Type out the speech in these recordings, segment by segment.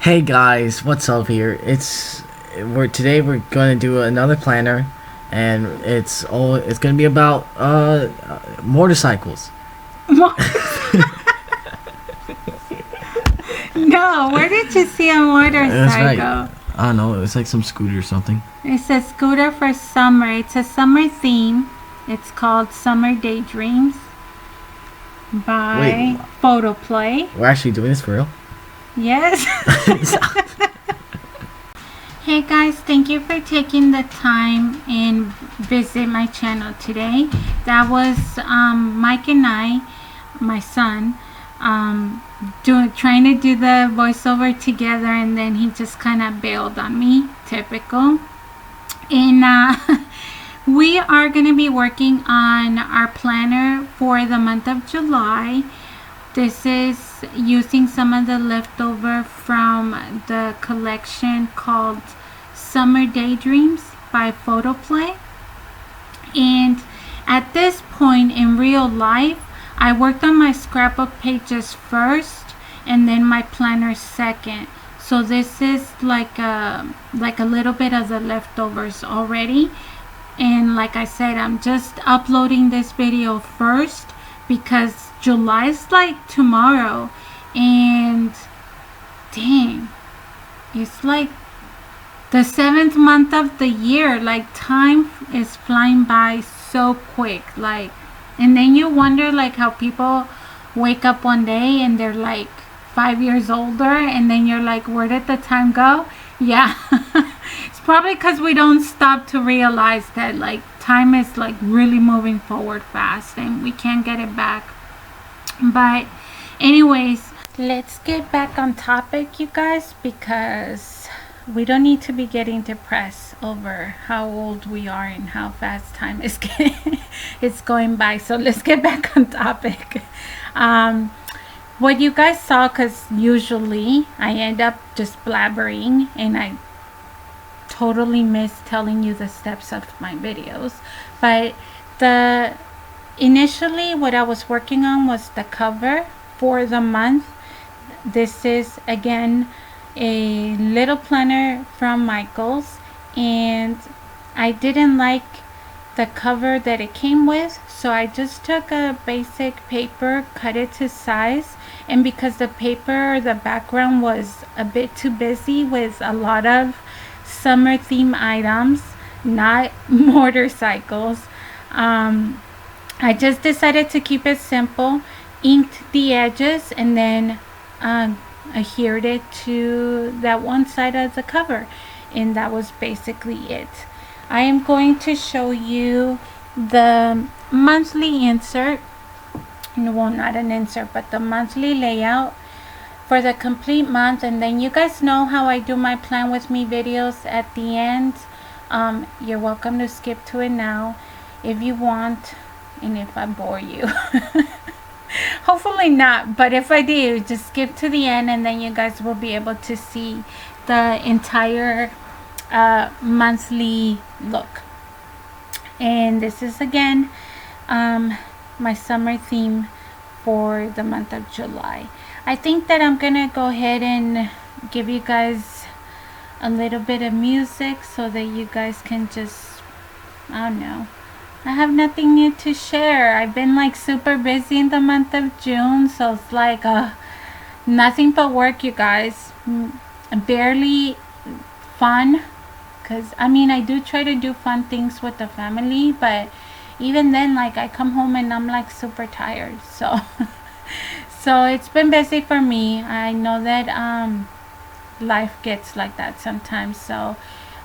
Hey guys, what's up here? We're gonna do another planner, and it's gonna be about motorcycles. Mo- No, where did you see a That's right. motorcycle? I don't know. It's like some scooter or something. It's a scooter for summer. It's a summer theme. It's called Summer Daydreams Wait, by Photoplay. we're actually doing this for real? Yes. Hey guys, thank you for taking the time and visit my channel today. That was Mike and I, my son, trying to do the voiceover together, and then he just kind of bailed on me. Typical. And we are going to be working on our planner for the month of July. This is using some of the leftover from the collection called Summer Daydreams by Photoplay. And at this point in real life, I worked on my scrapbook pages first and then my planner second. So this is like a little bit of the leftovers already. And like I said, I'm just uploading this video first because July's like tomorrow, and dang, it's like the seventh month of the year. Like, time is flying by so quick. Like, and then you wonder like how people wake up one day and they're like 5 years older, and then you're like, where did the time go? Yeah. It's probably because we don't stop to realize that like time is like really moving forward fast and we can't get it back. But anyways, let's get back on topic, you guys, because we don't need to be getting depressed over how old we are and how fast time is it's going by. So let's get back on topic. What you guys saw, because usually I end up just blabbering and I totally miss telling you the steps of my videos, but the initially what I was working on was the cover for the month. This is again a little planner from Michaels, and I didn't like the cover that it came with, so I just took a basic paper, cut it to size, and because the paper, the background was a bit too busy with a lot of summer theme items, not motorcycles, I just decided to keep it simple, inked the edges, and then adhered it to that one side of the cover, and that was basically it. I am going to show you the monthly insert, well, not an insert, but the monthly layout for the complete month, and then you guys know how I do my plan with me videos at the end. You're welcome to skip to it now if you want, and if I bore you. Hopefully not, but if I do, just skip to the end and then you guys will be able to see the entire monthly look. And this is again my summer theme for the month of July. I think that I'm gonna go ahead and give you guys a little bit of music so that you guys can just, I don't know, I have nothing new to share. I've been like super busy in the month of June, so it's like nothing but work, you guys. Barely fun, because I mean I do try to do fun things with the family, but even then, like, I come home and I'm like super tired. So so it's been busy for me. I know that life gets like that sometimes, so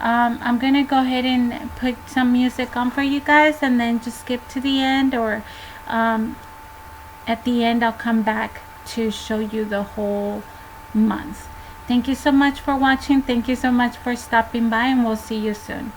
I'm gonna go ahead and put some music on for you guys and then just skip to the end, or at the end I'll come back to show you the whole month. Thank you so much for watching. Thank you so much for stopping by, and we'll see you soon.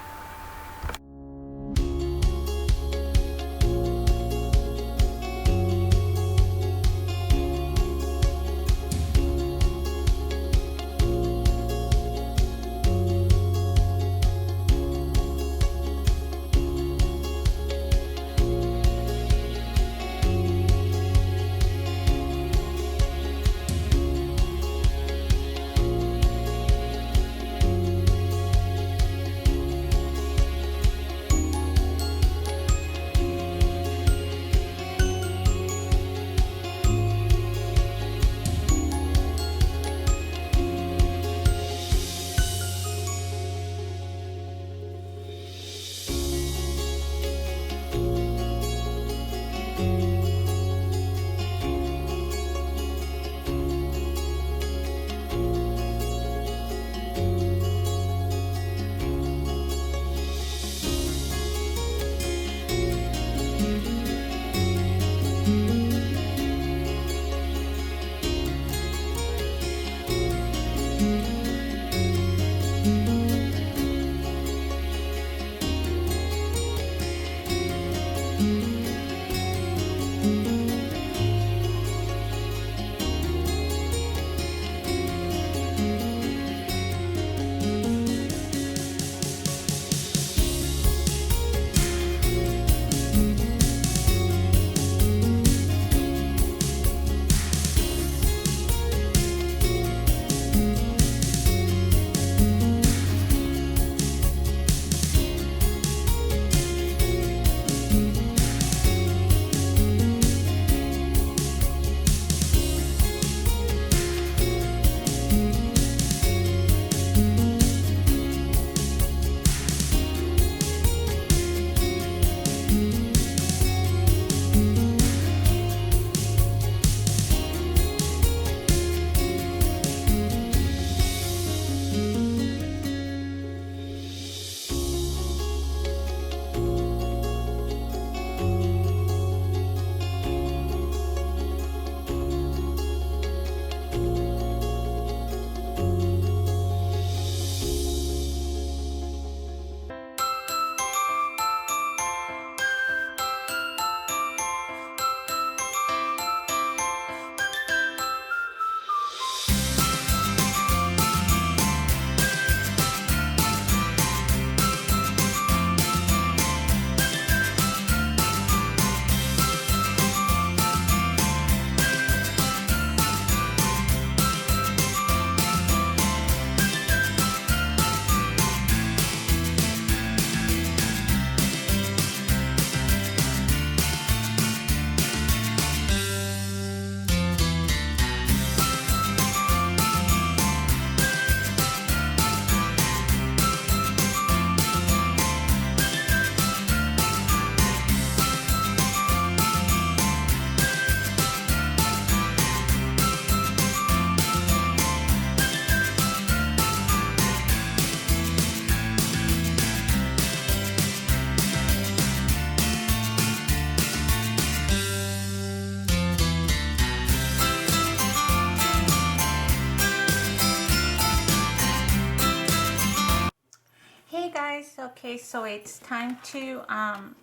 Hey guys, okay, so it's time to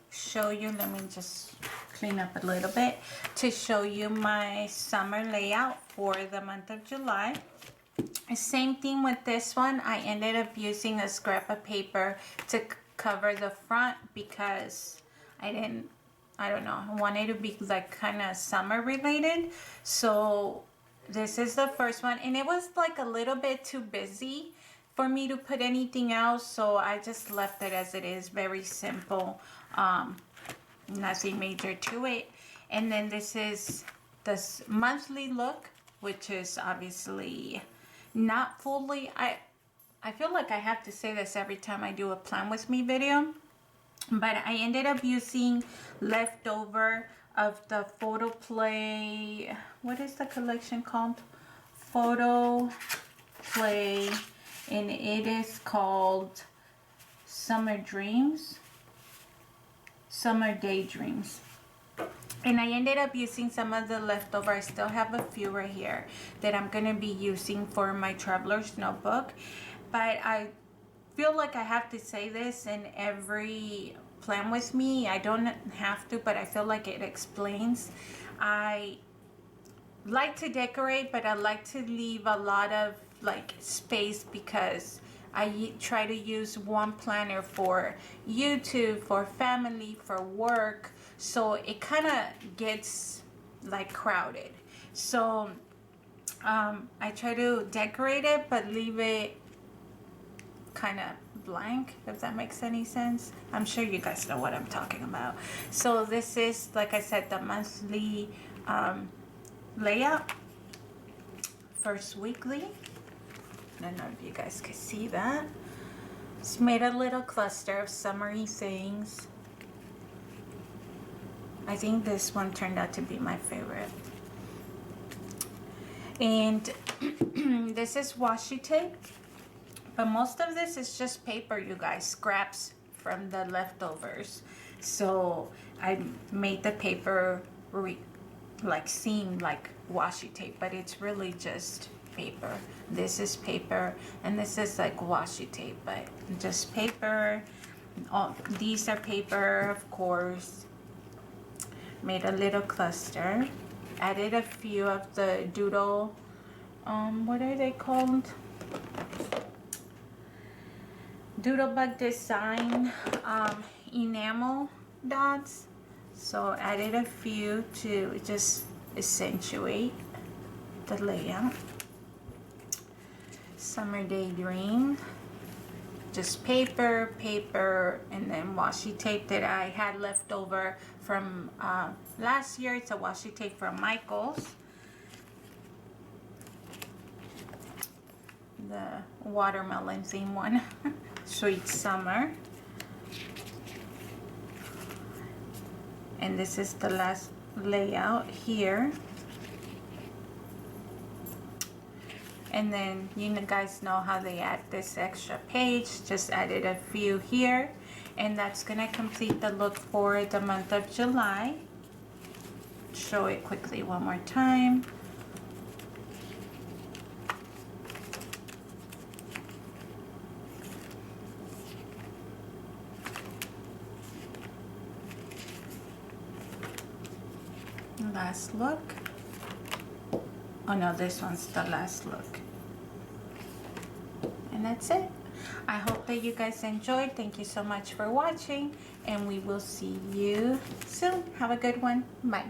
show you, let me just clean up a little bit, to show you my summer layout for the month of July. Same thing with this one. I ended up using a scrap of paper to cover the front because I don't know, I wanted to be like kind of summer related. So this is the first one, and it was like a little bit too busy for me to put anything else, so I just left it as it is, very simple, nothing major to it. And then this is this monthly look, which is obviously not fully, I feel like I have to say this every time I do a plan with me video, but I ended up using leftover of the photo play, what is the collection called? Photo play, and it is called Summer Daydreams. And I ended up using some of the leftover. I still have a few right here that I'm going to be using for my traveler's notebook. But I feel like I have to say this in every plan with me. I don't have to, but I feel like it explains. I like to decorate, but I like to leave a lot of like space because I try to use one planner for YouTube, for family, for work, so it kind of gets like crowded. So I try to decorate it but leave it kind of blank, if that makes any sense. I'm sure you guys know what I'm talking about. So this is, like I said, the monthly layout. First weekly, I don't know if you guys can see that. It's made a little cluster of summery things. I think this one turned out to be my favorite. And this is washi tape, but most of this is just paper, you guys, scraps from the leftovers. So I made the paper like seem like washi tape, but it's really just paper. This is paper, and this is like washi tape, but just paper. All these are paper, of course. Made a little cluster. Added a few of the doodle, what are they called? Doodlebug design enamel dots. So added a few to just accentuate the layout. Summer Daydream, just paper, and then washi tape that I had left over from last year. It's a washi tape from Michael's, the watermelon theme one. Sweet Summer. And this is the last layout here. And then you guys know how they add this extra page. Just added a few here. And that's gonna complete the look for the month of July. Show it quickly one more time. Last look. Oh no, this one's the last look. And that's it. I hope that you guys enjoyed. Thank you so much for watching, and we will see you soon. Have a good one. Bye.